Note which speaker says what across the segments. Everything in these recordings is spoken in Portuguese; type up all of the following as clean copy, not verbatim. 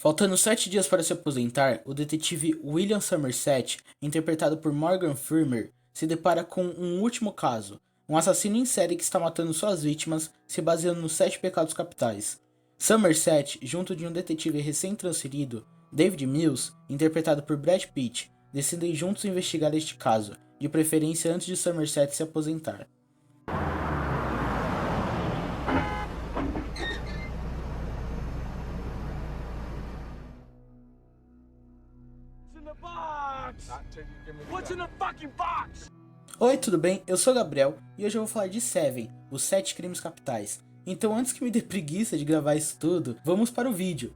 Speaker 1: Faltando 7 dias para se aposentar, o detetive William Somerset, interpretado por Morgan Freeman, se depara com um último caso, um assassino em série que está matando suas vítimas, se baseando nos 7 pecados capitais. Somerset, junto de um detetive recém-transferido, David Mills, interpretado por Brad Pitt, decidem juntos investigar este caso, de preferência antes de Somerset se aposentar.
Speaker 2: What's in the fucking box?
Speaker 1: Oi, tudo bem? Eu sou o Gabriel e hoje eu vou falar de Seven, os 7 crimes capitais. Então antes que me dê preguiça de gravar isso tudo, vamos para o vídeo.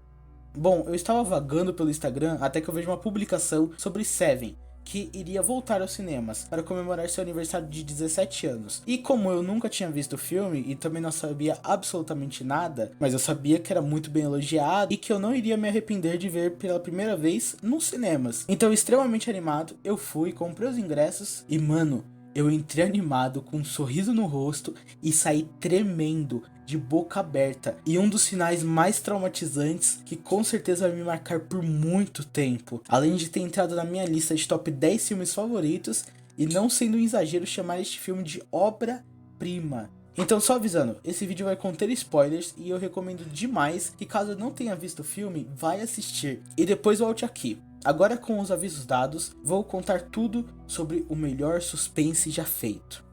Speaker 1: Bom, eu estava vagando pelo Instagram até que eu vejo uma publicação sobre Seven, que iria voltar aos cinemas para comemorar seu aniversário de 17 anos. E como eu nunca tinha visto o filme e também não sabia absolutamente nada, mas eu sabia que era muito bem elogiado e que eu não iria me arrepender de ver pela primeira vez nos cinemas. Então, extremamente animado, eu fui, comprei os ingressos e, mano, eu entrei animado com um sorriso no rosto e saí tremendo, de boca aberta, e um dos finais mais traumatizantes que com certeza vai me marcar por muito tempo, além de ter entrado na minha lista de top 10 filmes favoritos e não sendo um exagero chamar este filme de obra-prima. Então só avisando, esse vídeo vai conter spoilers e eu recomendo demais que caso não tenha visto o filme, vai assistir e depois volte aqui. Agora com os avisos dados, vou contar tudo sobre o melhor suspense já feito.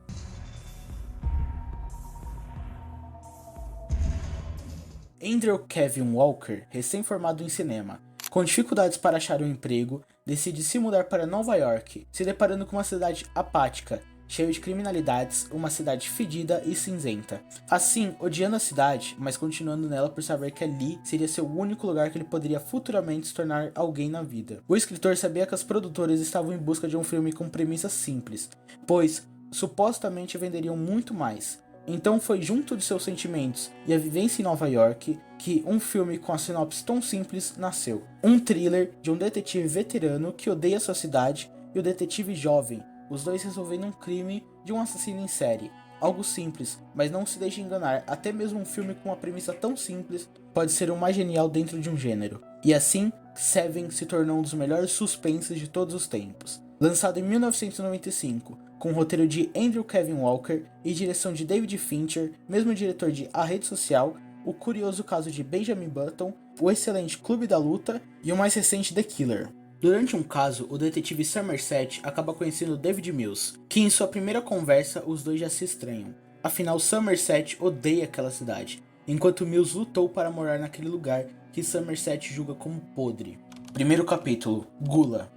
Speaker 1: Andrew Kevin Walker, recém-formado em cinema, com dificuldades para achar um emprego, decide se mudar para Nova York, se deparando com uma cidade apática, cheia de criminalidades, uma cidade fedida e cinzenta. Assim, odiando a cidade, mas continuando nela por saber que ali seria seu único lugar que ele poderia futuramente se tornar alguém na vida. O escritor sabia que as produtoras estavam em busca de um filme com premissas simples, pois supostamente venderiam muito mais. Então foi junto de seus sentimentos e a vivência em Nova York que um filme com a sinopse tão simples nasceu. Um thriller de um detetive veterano que odeia sua cidade e o detetive jovem, os dois resolvendo um crime de um assassino em série. Algo simples, mas não se deixe enganar, até mesmo um filme com uma premissa tão simples pode ser o mais genial dentro de um gênero. E assim, Seven se tornou um dos melhores suspenses de todos os tempos. Lançado em 1995, com o roteiro de Andrew Kevin Walker e direção de David Fincher, mesmo diretor de A Rede Social, O Curioso Caso de Benjamin Button, o excelente Clube da Luta e o mais recente The Killer. Durante um caso, o detetive Somerset acaba conhecendo David Mills, que em sua primeira conversa os dois já se estranham. Afinal, Somerset odeia aquela cidade, enquanto Mills lutou para morar naquele lugar que Somerset julga como podre. Primeiro capítulo, Gula.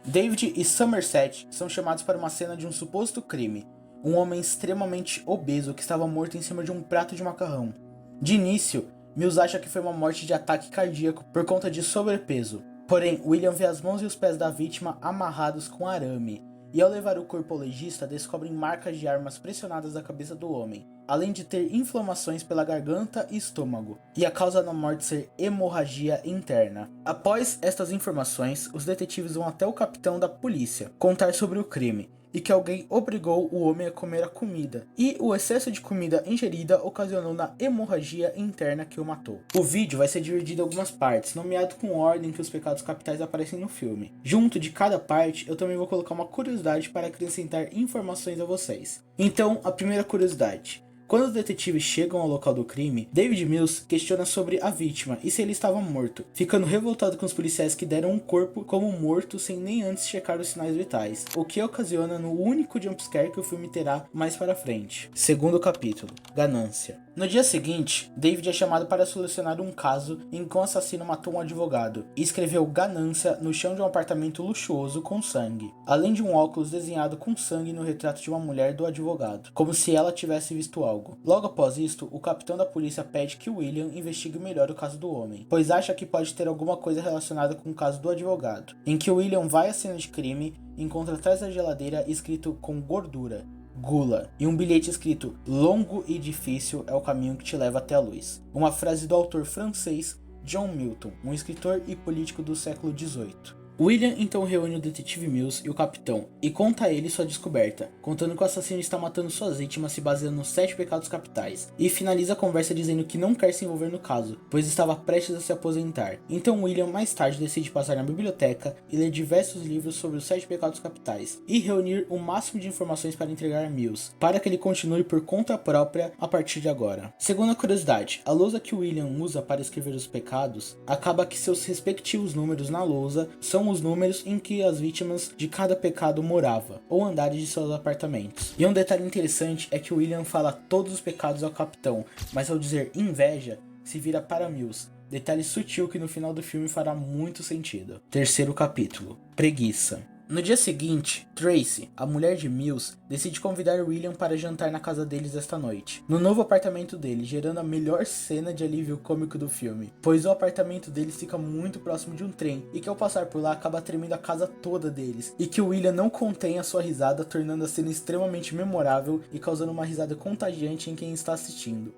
Speaker 1: David e Somerset são chamados para uma cena de um suposto crime, um homem extremamente obeso que estava morto em cima de um prato de macarrão. De início, Mills acha que foi uma morte de ataque cardíaco por conta de sobrepeso. Porém, William vê as mãos e os pés da vítima amarrados com arame, e ao levar o corpo ao legista, descobrem marcas de armas pressionadas na cabeça do homem, além de ter inflamações pela garganta e estômago, e a causa da morte ser hemorragia interna. Após estas informações, os detetives vão até o capitão da polícia contar sobre o crime, e que alguém obrigou o homem a comer a comida, e o excesso de comida ingerida ocasionou na hemorragia interna que o matou. O vídeo vai ser dividido em algumas partes, nomeado com ordem que os pecados capitais aparecem no filme. Junto de cada parte, eu também vou colocar uma curiosidade para acrescentar informações a vocês. Então, a primeira curiosidade. Quando os detetives chegam ao local do crime, David Mills questiona sobre a vítima e se ele estava morto, ficando revoltado com os policiais que deram um corpo como morto sem nem antes checar os sinais vitais, o que ocasiona no único jumpscare que o filme terá mais para frente. Segundo capítulo, Ganância. No dia seguinte, David é chamado para solucionar um caso em que um assassino matou um advogado e escreveu Ganância no chão de um apartamento luxuoso com sangue, além de um óculos desenhado com sangue no retrato de uma mulher do advogado, como se ela tivesse visto algo. Logo após isto, o capitão da polícia pede que William investigue melhor o caso do homem, pois acha que pode ter alguma coisa relacionada com o caso do advogado, em que William vai à cena de crime e encontra atrás da geladeira escrito com gordura, Gula, e um bilhete escrito longo e difícil é o caminho que te leva até a luz. Uma frase do autor francês John Milton, um escritor e político do século XVIII. William então reúne o detetive Mills e o capitão e conta a ele sua descoberta, contando que o assassino está matando suas vítimas se baseando nos 7 pecados capitais, e finaliza a conversa dizendo que não quer se envolver no caso, pois estava prestes a se aposentar. Então William mais tarde decide passar na biblioteca e ler diversos livros sobre os 7 pecados capitais, e reunir o máximo de informações para entregar a Mills, para que ele continue por conta própria a partir de agora. Segunda curiosidade, a lousa que William usa para escrever os pecados, acaba que seus respectivos números na lousa são os números em que as vítimas de cada pecado morava, ou andares de seus apartamentos. E um detalhe interessante é que William fala todos os pecados ao capitão, mas ao dizer inveja, se vira para Mills. Detalhe sutil que no final do filme fará muito sentido. Terceiro capítulo, preguiça. No dia seguinte, Tracy, a mulher de Mills, decide convidar William para jantar na casa deles esta noite, no novo apartamento dele, gerando a melhor cena de alívio cômico do filme, pois o apartamento deles fica muito próximo de um trem, e que ao passar por lá acaba tremendo a casa toda deles, e que William não contém a sua risada, tornando a cena extremamente memorável e causando uma risada contagiante em quem está assistindo.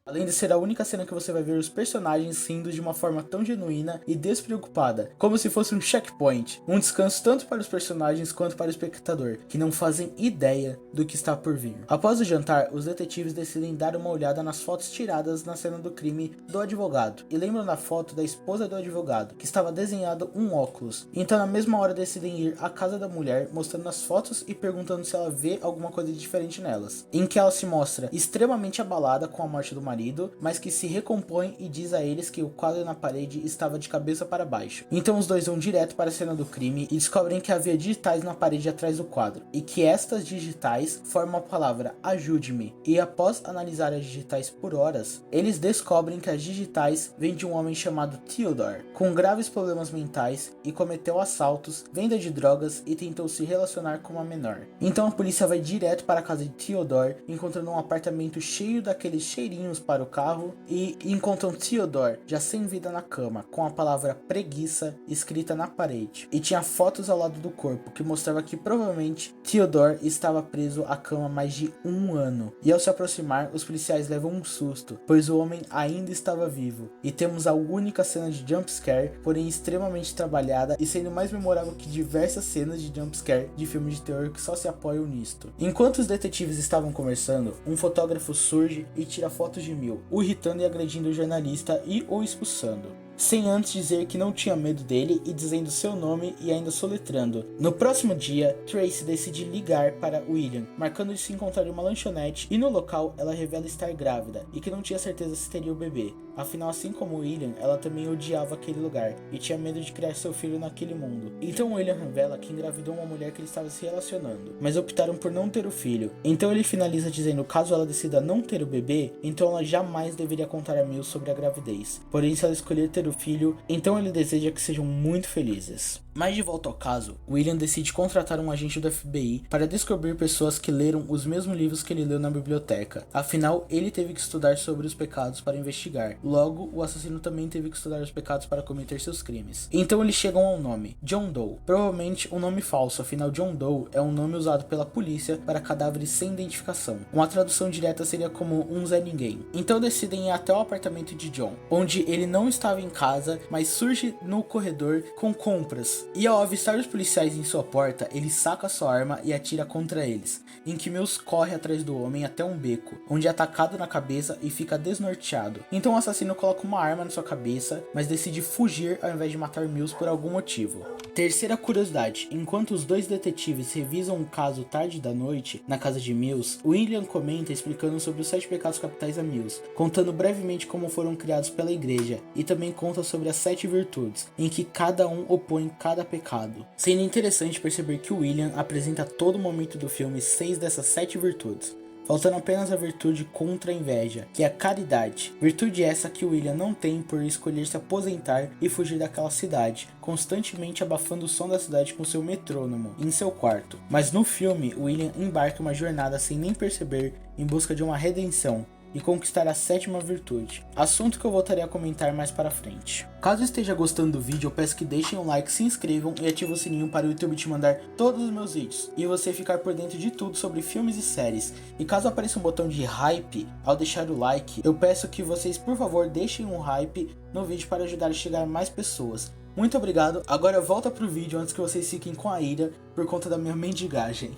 Speaker 1: Além de ser a única cena que você vai ver os personagens rindo de uma forma tão genuína e despreocupada, como se fosse um checkpoint, um descanso tanto para os personagens quanto para o espectador, que não fazem ideia do que está por vir. Após o jantar, os detetives decidem dar uma olhada nas fotos tiradas na cena do crime do advogado, e lembram da foto da esposa do advogado, que estava desenhado um óculos. Então na mesma hora decidem ir à casa da mulher, mostrando as fotos e perguntando se ela vê alguma coisa diferente nelas, em que ela se mostra extremamente abalada com a morte do marido, mas que se recompõe e diz a eles que o quadro na parede estava de cabeça para baixo. Então os dois vão direto para a cena do crime e descobrem que havia digitais na parede atrás do quadro, e que estas digitais formam a palavra ajude-me, e após analisar as digitais por horas, eles descobrem que as digitais vêm de um homem chamado Theodore, com graves problemas mentais, e cometeu assaltos, venda de drogas e tentou se relacionar com uma menor. Então a polícia vai direto para a casa de Theodore, encontrando um apartamento cheio daqueles cheirinhos para o carro, e encontram Theodore já sem vida na cama, com a palavra preguiça escrita na parede, e tinha fotos ao lado do corpo que mostrava que provavelmente Theodore estava preso à cama há mais de 1 ano. E ao se aproximar, os policiais levam um susto, pois o homem ainda estava vivo, e temos a única cena de jumpscare, porém extremamente trabalhada e sendo mais memorável que diversas cenas de jumpscare de filmes de terror que só se apoiam nisto. Enquanto os detetives estavam conversando, um fotógrafo surge e tira fotos de Mills, o irritando e agredindo o jornalista e o expulsando, sem antes dizer que não tinha medo dele e dizendo seu nome e ainda soletrando. No próximo dia, Tracy decide ligar para William, marcando de se encontrar em uma lanchonete, e no local ela revela estar grávida e que não tinha certeza se teria o bebê. Afinal, assim como William, ela também odiava aquele lugar e tinha medo de criar seu filho naquele mundo. Então William revela que engravidou uma mulher que ele estava se relacionando, mas optaram por não ter o filho. Então ele finaliza dizendo caso ela decida não ter o bebê, então ela jamais deveria contar a Mills sobre a gravidez. Porém, se ela escolher ter o filho, então ele deseja que sejam muito felizes. Mas de volta ao caso, William decide contratar um agente do FBI para descobrir pessoas que leram os mesmos livros que ele leu na biblioteca. Afinal, ele teve que estudar sobre os pecados para investigar. Logo, o assassino também teve que estudar os pecados para cometer seus crimes. Então eles chegam ao nome, John Doe. Provavelmente um nome falso, afinal John Doe é um nome usado pela polícia para cadáveres sem identificação. Uma tradução direta seria como um Zé Ninguém. Então decidem ir até o apartamento de John, onde ele não estava em casa, mas surge no corredor com compras. E ao avistar os policiais em sua porta, ele saca sua arma e atira contra eles, em que Mills corre atrás do homem até um beco, onde é atacado na cabeça e fica desnorteado. Então o assassino coloca uma arma na sua cabeça, mas decide fugir ao invés de matar Mills por algum motivo. Terceira curiosidade, enquanto os dois detetives revisam o caso tarde da noite na casa de Mills, William comenta explicando sobre os 7 pecados capitais a Mills, contando brevemente como foram criados pela igreja, e também conta sobre as 7 virtudes, em que cada um opõe cada pecado. Sendo interessante perceber que William apresenta a todo momento do filme 6 dessas 7 virtudes, faltando apenas a virtude contra a inveja, que é a caridade. Virtude essa que William não tem por escolher se aposentar e fugir daquela cidade, constantemente abafando o som da cidade com seu metrônomo em seu quarto. Mas no filme, William embarca uma jornada sem nem perceber em busca de uma redenção, e conquistar a 7ª virtude, assunto que eu voltarei a comentar mais para frente. Caso esteja gostando do vídeo, eu peço que deixem um like, se inscrevam e ativem o sininho para o YouTube te mandar todos os meus vídeos e você ficar por dentro de tudo sobre filmes e séries. E caso apareça um botão de hype ao deixar o like, eu peço que vocês por favor deixem um hype no vídeo para ajudar a chegar a mais pessoas. Muito obrigado, agora volta pro vídeo antes que vocês fiquem com a ira por conta da minha mendigagem.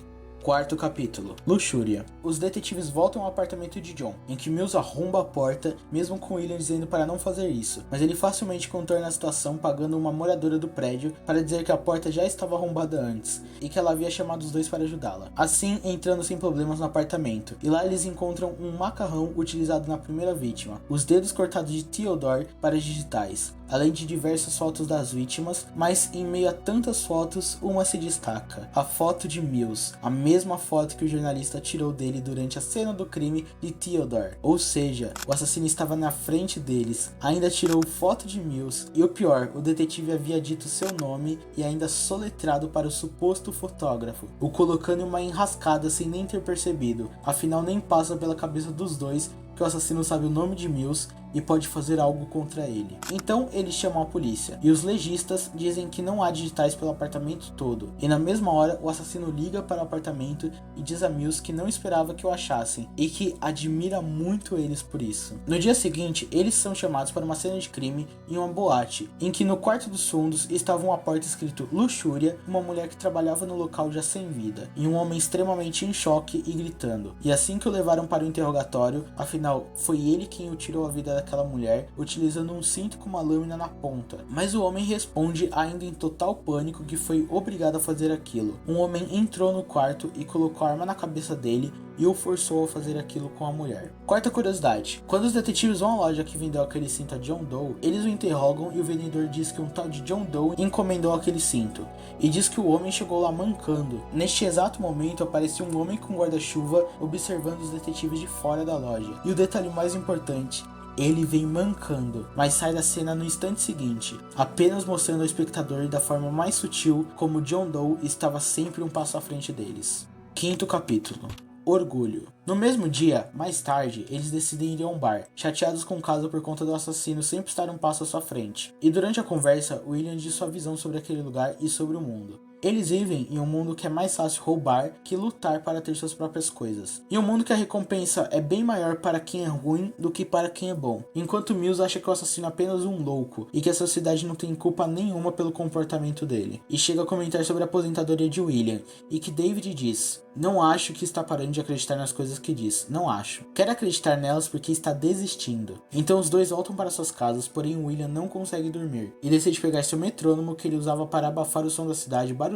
Speaker 1: 4º capítulo, Luxúria. Os detetives voltam ao apartamento de John, em que Mills arromba a porta, mesmo com William dizendo para não fazer isso, mas ele facilmente contorna a situação pagando uma moradora do prédio para dizer que a porta já estava arrombada antes, e que ela havia chamado os dois para ajudá-la. Assim, entrando sem problemas no apartamento, e lá eles encontram um macarrão utilizado na primeira vítima, os dedos cortados de Theodore para digitais, além de diversas fotos das vítimas, mas em meio a tantas fotos, uma se destaca, a foto de Mills, a mesma foto que o jornalista tirou dele durante a cena do crime de Theodore, ou seja, o assassino estava na frente deles, ainda tirou foto de Mills, e o pior, o detetive havia dito seu nome e ainda soletrado para o suposto fotógrafo, o colocando em uma enrascada sem nem ter percebido, afinal nem passa pela cabeça dos dois que o assassino sabe o nome de Mills e pode fazer algo contra ele. Então eles chamam a polícia, e os legistas dizem que não há digitais pelo apartamento todo, e na mesma hora o assassino liga para o apartamento e diz a Mills que não esperava que o achassem, e que admira muito eles por isso. No dia seguinte, eles são chamados para uma cena de crime em uma boate, em que no quarto dos fundos estava uma porta escrito Luxúria, uma mulher que trabalhava no local já sem vida, e um homem extremamente em choque e gritando. E assim que o levaram para o interrogatório, afinal foi ele quem o tirou a vida daquela mulher, utilizando um cinto com uma lâmina na ponta. Mas o homem responde ainda em total pânico que foi obrigado a fazer aquilo. Um homem entrou no quarto e colocou a arma na cabeça dele e o forçou a fazer aquilo com a mulher. Quarta curiosidade, quando os detetives vão à loja que vendeu aquele cinto a John Doe, eles o interrogam e o vendedor diz que um tal de John Doe encomendou aquele cinto, e diz que o homem chegou lá mancando. Neste exato momento apareceu um homem com guarda-chuva observando os detetives de fora da loja. E o detalhe mais importante, ele vem mancando, mas sai da cena no instante seguinte, apenas mostrando ao espectador da forma mais sutil como John Doe estava sempre um passo à frente deles. 5º capítulo, Orgulho. No mesmo dia, mais tarde, eles decidem ir a um bar, chateados com o caso por conta do assassino sempre estar um passo à sua frente. E durante a conversa, William diz sua visão sobre aquele lugar e sobre o mundo. Eles vivem em um mundo que é mais fácil roubar que lutar para ter suas próprias coisas. E um mundo que a recompensa é bem maior para quem é ruim do que para quem é bom. Enquanto Mills acha que o assassino é apenas um louco e que a sociedade não tem culpa nenhuma pelo comportamento dele. E chega a comentar sobre a aposentadoria de William, e que David diz: "Não acho que está parando de acreditar nas coisas que diz, não acho. Quero acreditar nelas porque está desistindo." Então os dois voltam para suas casas, porém William não consegue dormir. E decide pegar seu metrônomo que ele usava para abafar o som da cidade barulhenta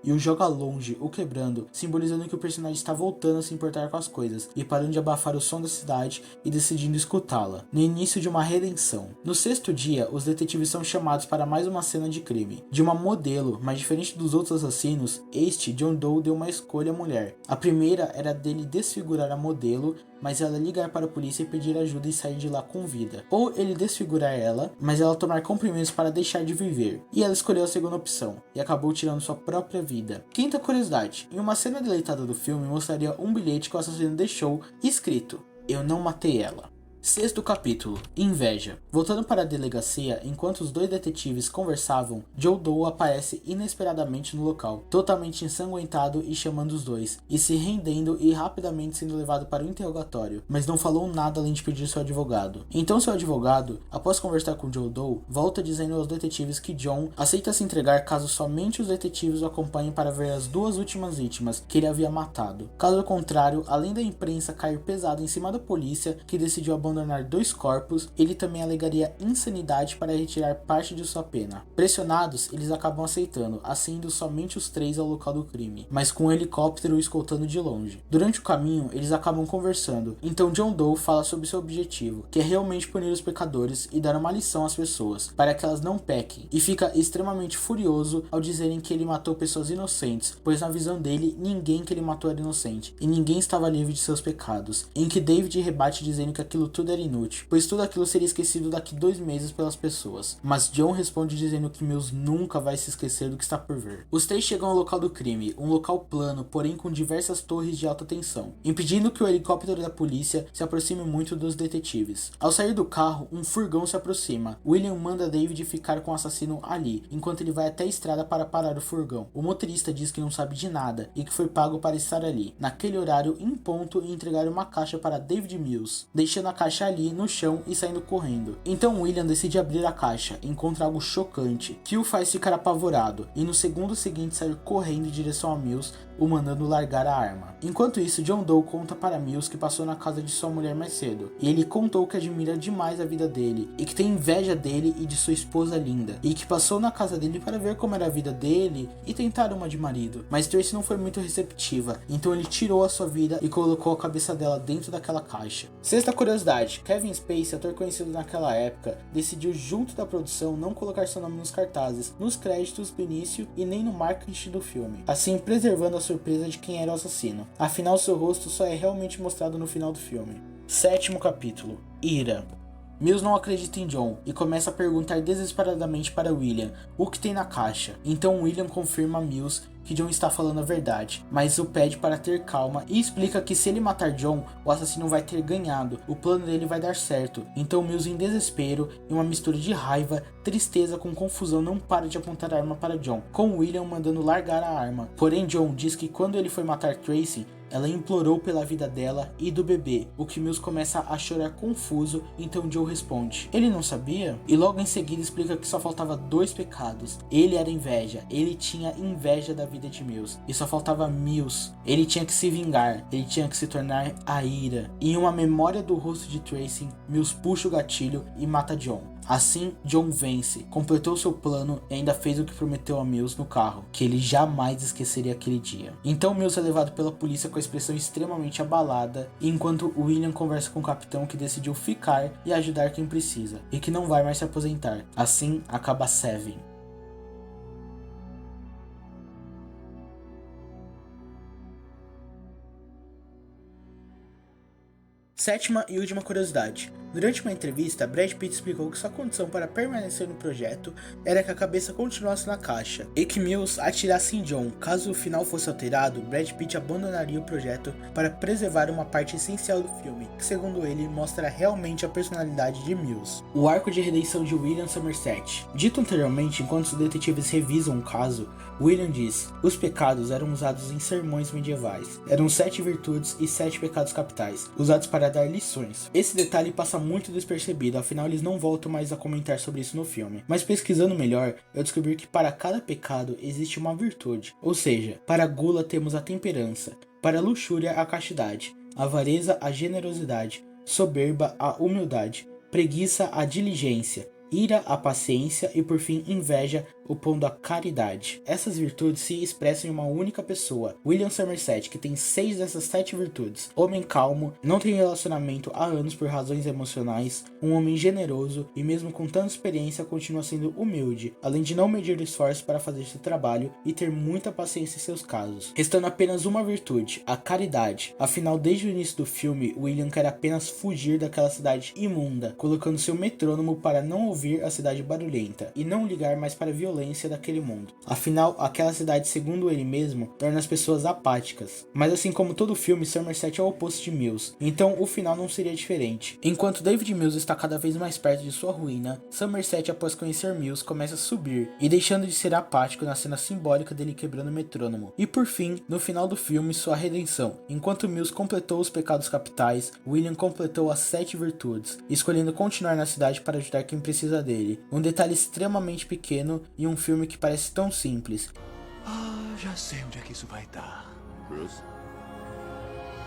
Speaker 1: e o joga longe, o quebrando, simbolizando que o personagem está voltando a se importar com as coisas e parando de abafar o som da cidade e decidindo escutá-la, no início de uma redenção. No 6º dia, os detetives são chamados para mais uma cena de crime, de uma modelo, mas diferente dos outros assassinos, este John Doe deu uma escolha à mulher. A primeira era dele desfigurar a modelo, mas ela ligar para a polícia e pedir ajuda e sair de lá com vida. Ou ele desfigurar ela, mas ela tomar comprimidos para deixar de viver. E ela escolheu a segunda opção, e acabou tirando sua própria vida. 5ª curiosidade, em uma cena deleitada do filme mostraria um bilhete que o assassino deixou escrito: "Eu não matei ela." 6º capítulo, Inveja. Voltando para a delegacia, enquanto os dois detetives conversavam, John Doe aparece inesperadamente no local, totalmente ensanguentado e chamando os dois, e se rendendo e rapidamente sendo levado para o interrogatório, mas não falou nada além de pedir seu advogado. Então seu advogado, após conversar com John Doe, volta dizendo aos detetives que John aceita se entregar caso somente os detetives o acompanhem para ver as 2 últimas vítimas que ele havia matado. Caso contrário, além da imprensa cair pesado em cima da polícia, que decidiu abandonar 2 corpos, ele também alegaria insanidade para retirar parte de sua pena. Pressionados, eles acabam aceitando, assim indo somente os 3 ao local do crime, mas com um helicóptero escoltando de longe. Durante o caminho, eles acabam conversando, então John Doe fala sobre seu objetivo, que é realmente punir os pecadores e dar uma lição às pessoas, para que elas não pequem, e fica extremamente furioso ao dizerem que ele matou pessoas inocentes, pois na visão dele, ninguém que ele matou era inocente, e ninguém estava livre de seus pecados, em que David rebate dizendo que aquilo tudo era inútil, pois tudo aquilo seria esquecido daqui 2 meses pelas pessoas. Mas John responde dizendo que Mills nunca vai se esquecer do que está por vir. Os 3 chegam ao local do crime, um local plano, porém com diversas torres de alta tensão, impedindo que o helicóptero da polícia se aproxime muito dos detetives. Ao sair do carro, um furgão se aproxima. William manda David ficar com o assassino ali, enquanto ele vai até a estrada para parar o furgão. O motorista diz que não sabe de nada e que foi pago para estar ali, naquele horário em ponto, e entregar uma caixa para David Mills, deixando a caixa ali no chão e saindo correndo. Então William decide abrir a caixa, encontra algo chocante, que o faz ficar apavorado, e no segundo seguinte sair correndo em direção a Mills, o mandando largar a arma. Enquanto isso, John Doe conta para Mills que passou na casa de sua mulher mais cedo, e ele contou que admira demais a vida dele, e que tem inveja dele e de sua esposa linda, e que passou na casa dele para ver como era a vida dele e tentar uma de marido. Mas Tracy não foi muito receptiva, então ele tirou a sua vida e colocou a cabeça dela dentro daquela caixa. Sexta curiosidade: Kevin Spacey, ator conhecido naquela época, decidiu junto da produção não colocar seu nome nos cartazes, nos créditos do início e nem no marketing do filme, assim preservando a surpresa de quem era o assassino. Afinal, seu rosto só é realmente mostrado no final do filme. Sétimo capítulo: Ira. Mills não acredita em John e começa a perguntar desesperadamente para William o que tem na caixa. Então William confirma a Mills que John está falando a verdade, mas o pede para ter calma e explica que se ele matar John, o assassino vai ter ganhado, o plano dele vai dar certo. Então Mills, em desespero e uma mistura de raiva, tristeza com confusão, não para de apontar a arma para John, com William mandando largar a arma. Porém John diz que quando ele foi matar Tracy, ela implorou pela vida dela e do bebê, o que Mills começa a chorar confuso, então Joe responde: ele não sabia? E logo em seguida explica que só faltava 2 pecados. Ele era inveja, ele tinha inveja da vida de Mills, e só faltava Mills. Ele tinha que se vingar, ele tinha que se tornar a Ira. E em uma memória do rosto de Tracy, Mills puxa o gatilho e mata John. Assim, John vence, completou seu plano e ainda fez o que prometeu a Mills no carro, que ele jamais esqueceria aquele dia. Então Mills é levado pela polícia com a expressão extremamente abalada, enquanto William conversa com o capitão, que decidiu ficar e ajudar quem precisa, e que não vai mais se aposentar. Assim, acaba Seven. Sétima e última curiosidade. Durante uma entrevista, Brad Pitt explicou que sua condição para permanecer no projeto era que a cabeça continuasse na caixa, e que Mills atirasse em John. Caso o final fosse alterado, Brad Pitt abandonaria o projeto para preservar uma parte essencial do filme, que segundo ele, mostra realmente a personalidade de Mills. O arco de redenção de William Somerset. Dito anteriormente, enquanto os detetives revisam o caso, William diz: os pecados eram usados em sermões medievais. Eram 7 virtudes e 7 pecados capitais, usados para dar lições. Esse detalhe passa muito despercebido, afinal eles não voltam mais a comentar sobre isso no filme. Mas pesquisando melhor, eu descobri que para cada pecado existe uma virtude. Ou seja, para a gula temos a temperança, para a luxúria a castidade, a avareza a generosidade, soberba a humildade, preguiça a diligência, ira a paciência e por fim inveja opondo a caridade. Essas virtudes se expressam em uma única pessoa, William Somerset, que tem 6 dessas 7 virtudes. Homem calmo, não tem relacionamento há anos por razões emocionais, um homem generoso e mesmo com tanta experiência continua sendo humilde, além de não medir esforços para fazer seu trabalho e ter muita paciência em seus casos. Restando apenas uma virtude, a caridade. Afinal, desde o início do filme, William quer apenas fugir daquela cidade imunda, colocando seu metrônomo para não ouvir a cidade barulhenta e não ligar mais para a violência daquele mundo. Afinal, aquela cidade, segundo ele mesmo, torna as pessoas apáticas. Mas assim como todo filme, Somerset é o oposto de Mills, então o final não seria diferente. Enquanto David Mills está cada vez mais perto de sua ruína, Somerset, após conhecer Mills, começa a subir e deixando de ser apático na cena simbólica dele quebrando o metrônomo. E por fim, no final do filme, sua redenção. Enquanto Mills completou os pecados capitais, William completou as 7 virtudes, escolhendo continuar na cidade para ajudar quem precisa dele. Um detalhe extremamente pequeno e um filme que parece tão simples.
Speaker 3: Já sei onde é que isso vai dar. Bruce,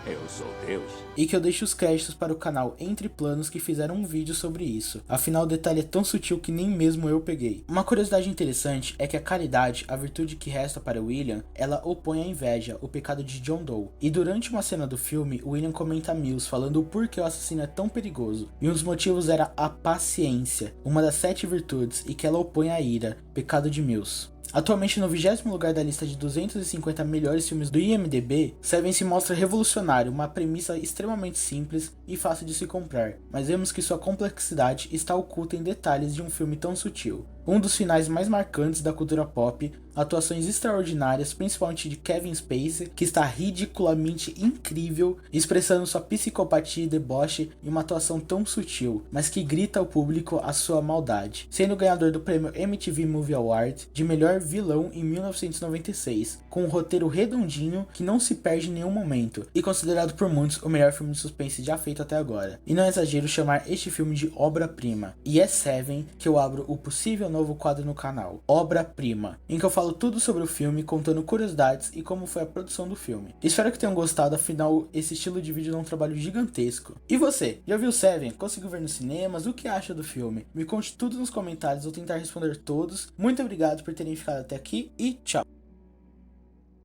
Speaker 3: eu sou Deus.
Speaker 1: E que eu deixo os créditos para o canal Entre Planos, que fizeram um vídeo sobre isso. Afinal, o detalhe é tão sutil que nem mesmo eu peguei. Uma curiosidade interessante é que a caridade, a virtude que resta para William, ela opõe a inveja, o pecado de John Doe. E durante uma cena do filme, William comenta a Mills falando o porquê o assassino é tão perigoso. E um dos motivos era a paciência, uma das 7 virtudes, e que ela opõe a ira, pecado de Mills. Atualmente no 20º lugar da lista de 250 melhores filmes do IMDb, Seven se mostra revolucionário, uma premissa extremamente simples e fácil de se comprar, mas vemos que sua complexidade está oculta em detalhes de um filme tão sutil. Um dos finais mais marcantes da cultura pop, atuações extraordinárias, principalmente de Kevin Spacey, que está ridiculamente incrível, expressando sua psicopatia e deboche em uma atuação tão sutil, mas que grita ao público a sua maldade, sendo ganhador do prêmio MTV Movie Award de melhor vilão em 1996, com um roteiro redondinho que não se perde em nenhum momento, e considerado por muitos o melhor filme de suspense já feito até agora. E não é exagero chamar este filme de obra-prima, e é Seven que eu abro o possível novo quadro no canal, Obra-Prima, em que eu falo tudo sobre o filme, contando curiosidades e como foi a produção do filme. Espero que tenham gostado, afinal esse estilo de vídeo é um trabalho gigantesco. E você, já viu Seven? Conseguiu ver nos cinemas? O que acha do filme? Me conte tudo nos comentários, vou tentar responder todos. Muito obrigado por terem ficado até aqui e tchau!